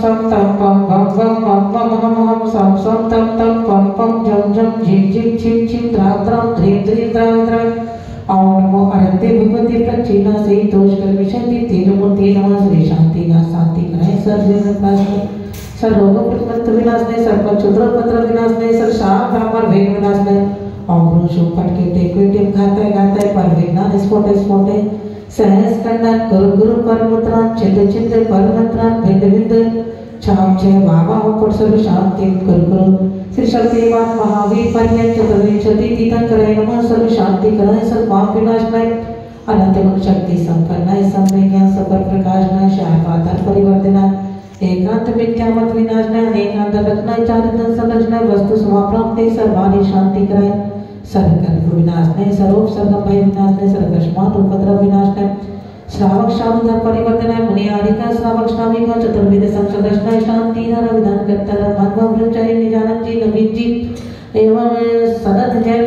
सम तम पम बम बम बम बम हम सम सम तम तम पम पम जम जम झिम झिम छिम छिम द्राम द्राम ध्रीम ध्रीम द्राम द्राम। ओम नमो अरहते भगवते प्रचीना से दोष कर्मिशंति तेजमूर्ति नमः श्री शांति ना शांति कराए सर्व विनाशने सर्वोग प्रतिपत्त विनाशने सर्व क्षुद्रोपद्र विनाशने सर्व शाम ब्राह्मण वेग विनाशने। ओम गुरु शुभ पट के टेक्विटिम खाते गाते पर विज्ञान स्फोटे स्फोटे सहस कन्नन गुरु गुरु परमुद्रा चिद चिद परमंत्रा विद विद छाम छे बाबा ऊपर सर्व शांति गुरु गुरु श्री शक्तिमान महावीर पर्यंत चतुर्विंशति तीर्थंकराय नमः सर्व शांति कराय सर्व पाप विनाशनाय अनंत गुण शक्ति संपन्नाय संवेज्ञान सबर प्रकाशनाय शायपातर परिवर्तनाय एकांत मिथ्यामत विनाशनाय अनेकांत रत्नाय चारितन संरचनाय वस्तु समाप्राप्ते सर्वाणि शांति कराय सर्वकर्म विनाशनाय सर्वोपसर्ग भय विनाशनाय सर्वकस्मात् उपद्रव विनाशनाय श्रावक शामधर परिवर्तनाय मुनि आदिका श्रावक शामिका चतुर्विध संसदर्शनाय शांति नर विधान कर्ता भगवान ब्रह्मचारी निजानंद जी नवीन जी एवं सनत जैन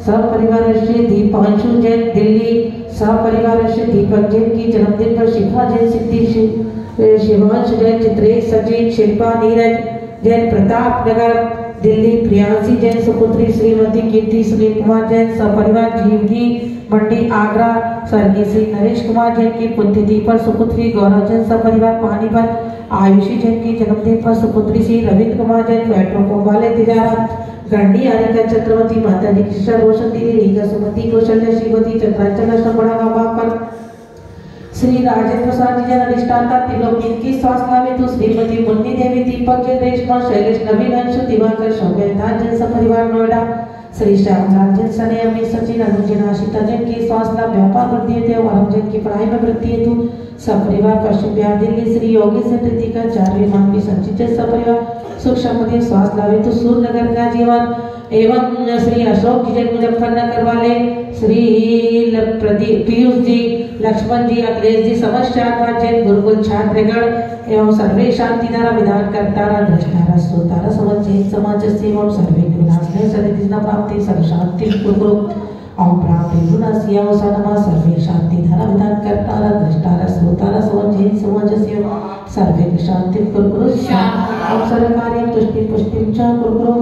सपरिवार श्री दीपांशु जैन दिल्ली सपरिवार श्री दीपक जैन की जन्मदिन पर शिखा जैन सिद्धि शिवांश जैन चित्रेश सचिन शिल्पा नीरज जैन प्रताप नगर दिल्ली प्रियांशी जैन सुपुत्री श्रीमती कीर्ति सुनील कुमार जैन सपरिवार जीवनी मंडी आगरा स्वर्गीय श्री नरेश कुमार जैन की पुण्यतिथि पर सुपुत्री गौरव जैन सपरिवार पानीपत आयुषी जैन की जन्मदिन पर सुपुत्री श्री रविंद्र कुमार जैन पेट्रोल पंप वाले तिजारा गंडी आरिका चक्रवर्ती माता जी कृष्ण रोशन दीदी रीगा सुमति कौशल्या श्रीमती चंद्रांचल बड़ा बाबा पर श्री राजेंद्र प्रसाद जी जन अधिष्ठाता तिलोक की स्वास्थ्य में तो श्रीमती मुन्नी देवी दीपक जैन रेशमा शैलेश नवीन अंशु दिवाकर सौम्यता जैन सपरिवार नोएडा श्री श्यामलाल जैन सने अमित सचिन अनुजन आशिता जैन की स्वास्थ्य व्यापार वृद्धि हेतु और जैन की पढ़ाई में वृद्धि हेतु सपरिवार पश्चिम बिहार दिल्ली श्री योगी से ऋतिका चारवी मानवी संचित जैन सपरिवार सुख समृद्धि स्वास्थ्य लाभ हेतु सूर्यनगर का जीवन एवं श्री अशोक जी जैन मुजफ्फरनगर वाले श्री प्रदीप पीयूष जी लक्ष्मण जी अखिलेश जी समस्या जैन गुरुकुल छात्रगण एवं सर्वे शांति धारा विधान कर्तारा दृष्टारा श्रोतारा समझ जैन समाज से एवं सर्वे विनाशने सरिदिना प्राप्ति सर्व शांति गुरु ओम प्राप्ति गुणासिया सनमा सर्वे शांति धारा विधान कर्तारा दृष्टारा श्रोतारा समझ जैन समाज से सर्वे शांति गुरु ओम सर्वकार्यं तुष्टि पुष्टिं च गुरु ओम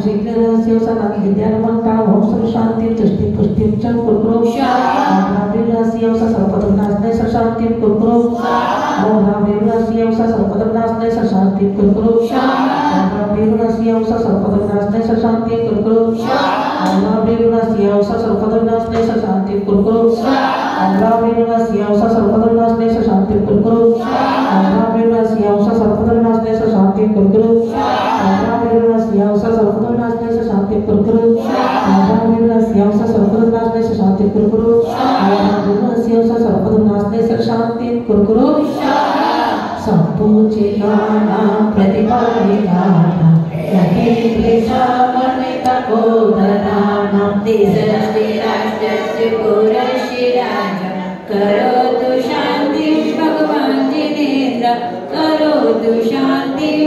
शीघ्र रहस्य सदा विद्यानमंता ओम सर्व शांति तुष्टि पुष्टिं च गुरु ओम रामदेवनास्य सर्वपदनाशने शांति गुरु ओम रामदेवनास्य सर्वपदनाशने शांति गुरु ओम रामदेवनास्य सर्वपदनाशने शांति गुरु ओम रामदेवनास्य सर्वपदनाशने शांति गुरु ओम रामदेवनास्य सर्वपदनाशने शांति गुरु ओम रामदेवनास्य सर्वपदनाशने शांति गुरु ओम रामदेवनास्य सर्वपदनाशने शांति गुरु ओम रामदेवनास्य सर्वपदनाशने शांति गुरु ओम रामदेवनास्य सर्वपदनाशने शांति गुरु संपूजिताना प्रतिपादिताना यतिक्लेशामर्मितकोदराना देशराष्ट्रस्य पुरशिराज करोतु शान्तिं भगवान् जिनेन्द्र करोतु शान्तिं